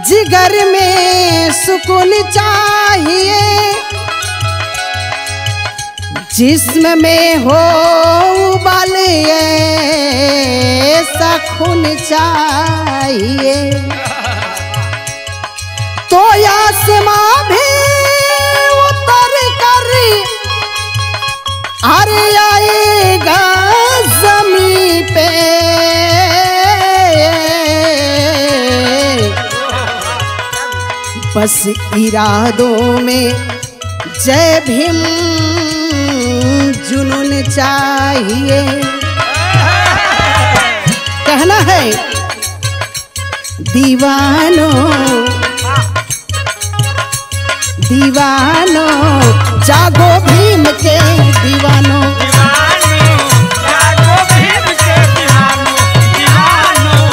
जिगर में सुकून चाहिए, जिस्म में हो उबाल ऐसा खून चाहिए, तो आसमां भी उतर कर अरे आएगा जमीन पे, बस इरादों में जय भीम जुनून चाहिए। कहना है दीवानों दीवानों जागो भीम के दीवानों, जागो भीम के दीवानों, दीवानों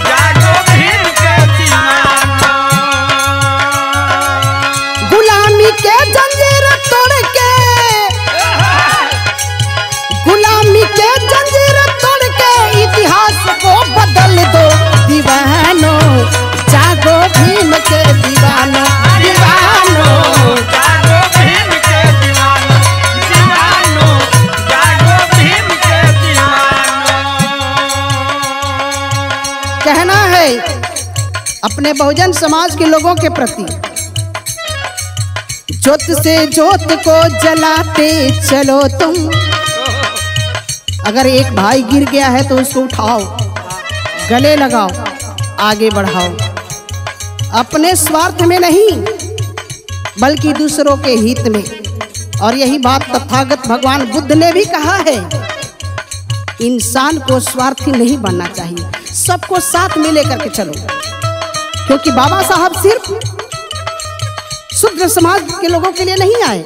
जागो भीम के दीवानों। गुलामी के जंजीर तोड़ के, गुलामी के जंजीर तोड़ के इतिहास को बदल दो दीवानों, जागो भीम के दीवानों, दीवानों जागो भीम के दीवानों, दीवानों जागो भीम के दीवानों। कहना है अपने बहुजन समाज के लोगों के प्रति, जोत से जोत को जलाते चलो तुम। अगर एक भाई गिर गया है तो उसको उठाओ, गले लगाओ, आगे बढ़ाओ, अपने स्वार्थ में नहीं बल्कि दूसरों के हित में। और यही बात तथागत भगवान बुद्ध ने भी कहा है, इंसान को स्वार्थी नहीं बनना चाहिए, सबको साथ में लेकर के चलो। क्योंकि बाबा साहब सिर्फ शूद्र समाज के लोगों के लिए नहीं आए,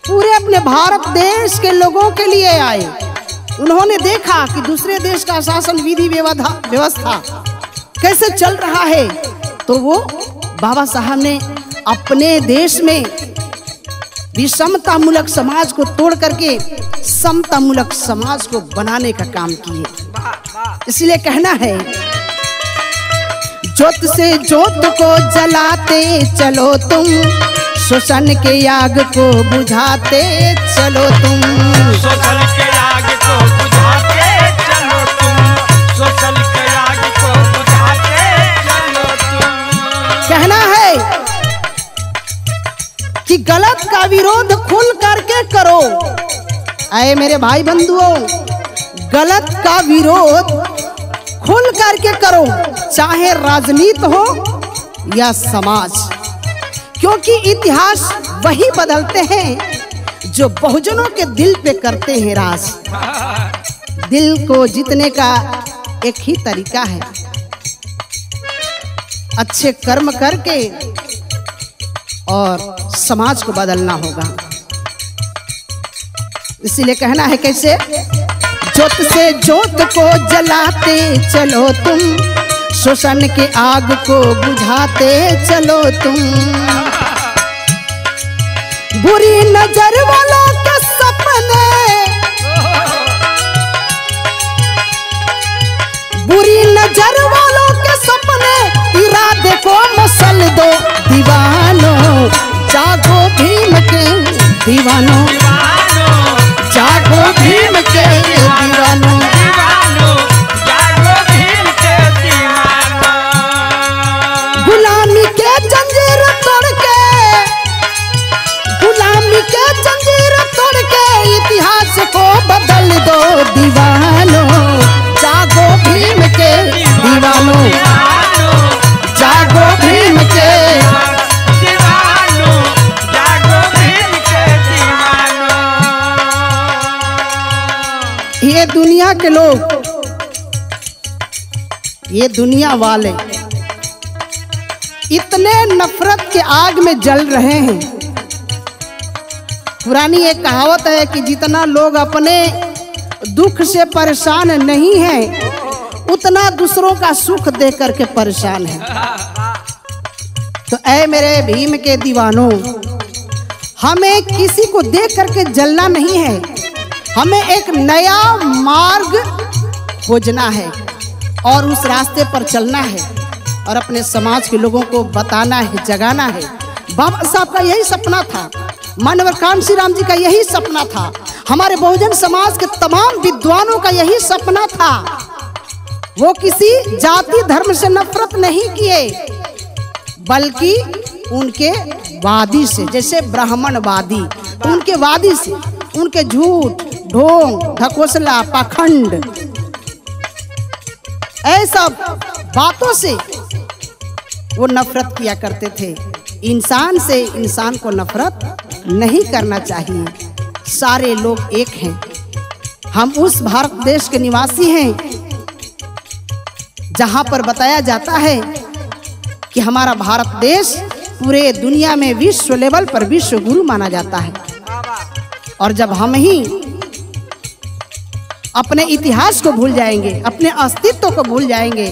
पूरे अपने भारत देश के लोगों के लिए आए। उन्होंने देखा कि दूसरे देश का शासन विधि व्यवस्था कैसे चल रहा है, तो वो बाबा साहब ने अपने देश में विषमतामूलक समाज को तोड़ करके समतामूलक समाज को बनाने का काम किए। इसलिए कहना है जोत से जोत को जलाते चलो तुम, शोषण के आग को बुझाते चलो तुम, शोषण के आग को बुझाते चलो तुम, शोषण के आग को बुझाते चलो तुम। कहना है कि गलत का विरोध खुल करके करो। आए मेरे भाई बंधुओं, गलत का विरोध खुल करके करो, चाहे राजनीति हो या समाज, क्योंकि इतिहास वही बदलते हैं जो बहुजनों के दिल पे करते हैं राज। दिल को जीतने का एक ही तरीका है, अच्छे कर्म करके और समाज को बदलना होगा। इसीलिए कहना है कैसे, जोत से जोत को जलाते चलो तुम, शोषण के आग को बुझाते चलो तुम, बुरी नजर वालों के सपने, बुरी नजर वालों के सपने इरादे को मसल दो दीवानों, जागो भीम के दीवानों, जागो भीम के दीवानों, जागो भीम के दीवानों। गुलामी के जंजीर तोड़ के, गुलामी के जंजीर तोड़ के इतिहास को बदल दो दीवानों, जागो भीम के दीवानों, जागो भीम के दीवानों, जागो भीम के दीवानों। ये दुनिया के लोग, ये दुनिया वाले इतने नफरत के आग में जल रहे हैं। पुरानी एक कहावत है कि जितना लोग अपने दुख से परेशान नहीं है, उतना दूसरों का सुख देख करके परेशान है। तो ऐ मेरे भीम के दीवानों, हमें किसी को देख करके जलना नहीं है, हमें एक नया मार्ग खोजना है और उस रास्ते पर चलना है। और अपने समाज के लोगों को बताना है, जगाना है। बाबा साहब का यही सपना था, मानव कांशी राम जी का यही सपना था, हमारे बहुजन समाज के तमाम विद्वानों का यही सपना था। वो किसी जाति धर्म से नफरत नहीं किए, बल्कि उनके वादी से, जैसे ब्राह्मणवादी, उनके वादी से, उनके झूठ, ढोंग, ढकोसला, पाखंड, ऐसा बातों से वो नफरत किया करते थे। इंसान से इंसान को नफरत नहीं करना चाहिए। सारे लोग एक हैं। हम उस भारत देश के निवासी हैं जहां पर बताया जाता है कि हमारा भारत देश पूरे दुनिया में विश्व लेवल पर विश्व गुरु माना जाता है। और जब हम ही अपने इतिहास को भूल जाएंगे, अपने अस्तित्व को भूल जाएंगे,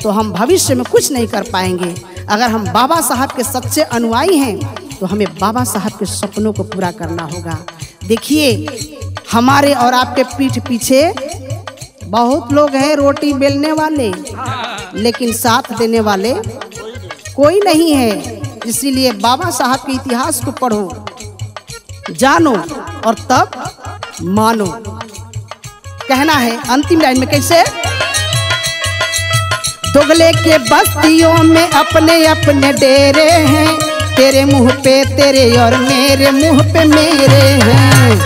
तो हम भविष्य में कुछ नहीं कर पाएंगे। अगर हम बाबा साहब के सच्चे अनुयायी हैं तो हमें बाबा साहब के सपनों को पूरा करना होगा। देखिए, हमारे और आपके पीठ पीछे बहुत लोग हैं रोटी बेलने वाले, लेकिन साथ देने वाले कोई नहीं है। इसीलिए बाबा साहब के इतिहास को पढ़ो, जानो और तब मानो। कहना है अंतिम लाइन में कैसे, दोगले के बस्तियों में अपने अपने डेरे हैं, तेरे मुंह पे तेरे और मेरे मुंह पे मेरे हैं।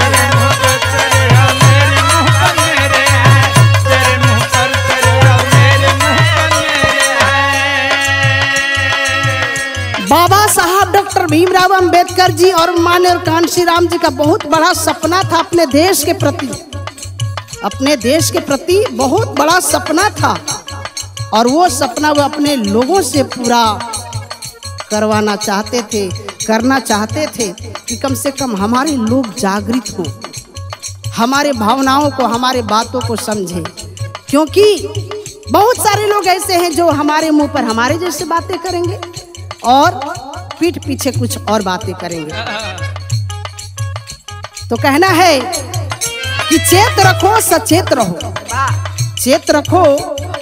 बाबा साहब डॉक्टर भीमराव अंबेडकर जी और मानव कांशी राम जी का बहुत बड़ा सपना था अपने देश के प्रति, अपने देश के प्रति बहुत बड़ा सपना था। और वो सपना वो अपने लोगों से पूरा करवाना चाहते थे, करना चाहते थे कि कम से कम हमारे लोग जागृत हो, हमारे भावनाओं को, हमारे बातों को समझे। क्योंकि बहुत सारे लोग ऐसे हैं जो हमारे मुंह पर हमारे जैसे बातें करेंगे और पीठ पीछे कुछ और बातें करेंगे। तो कहना है कि चेत रखो, सचेत रहो, चेत रखो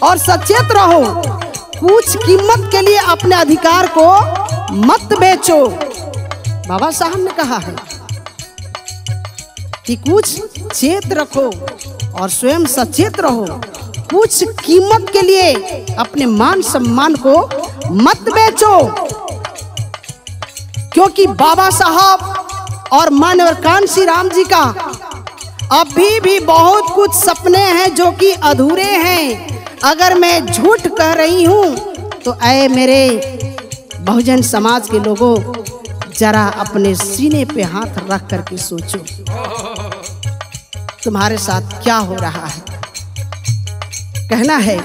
और सचेत रहो। कुछ कीमत के लिए अपने अधिकार को मत बेचो। बाबा साहब ने कहा है कि कुछ चेत रखो और स्वयं सचेत रहो। कुछ कीमत के लिए अपने मान सम्मान को मत बेचो, क्योंकि बाबा साहब और मानव कांशी राम जी का अभी भी बहुत कुछ सपने हैं जो कि अधूरे हैं। अगर मैं झूठ कह रही हूं तो ऐ मेरे बहुजन समाज के लोगों, जरा अपने सीने पे हाथ रख करके सोचो तुम्हारे साथ क्या हो रहा है। कहना है,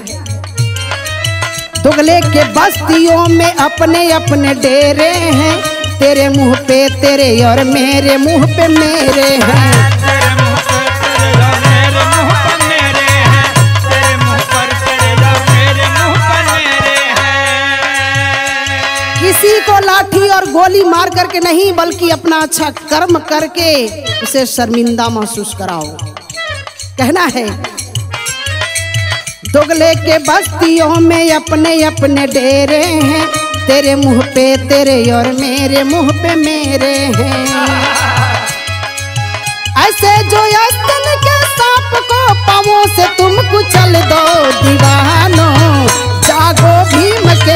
दोगले के बस्तियों में अपने अपने डेरे हैं, तेरे मुंह पे तेरे और मेरे मुंह पे मेरे हैं। किसी को लाठी और गोली मार करके नहीं, बल्कि अपना अच्छा कर्म करके उसे शर्मिंदा महसूस कराओ। कहना है, दोगले के बस्तियों में अपने अपने डेरे हैं, तेरे मुंह पे तेरे और मेरे मुंह पे मेरे हैं। ऐसे जो यस्तन के सांप को पांवों से तुम कुचल दो, दीवानों जागो भीम के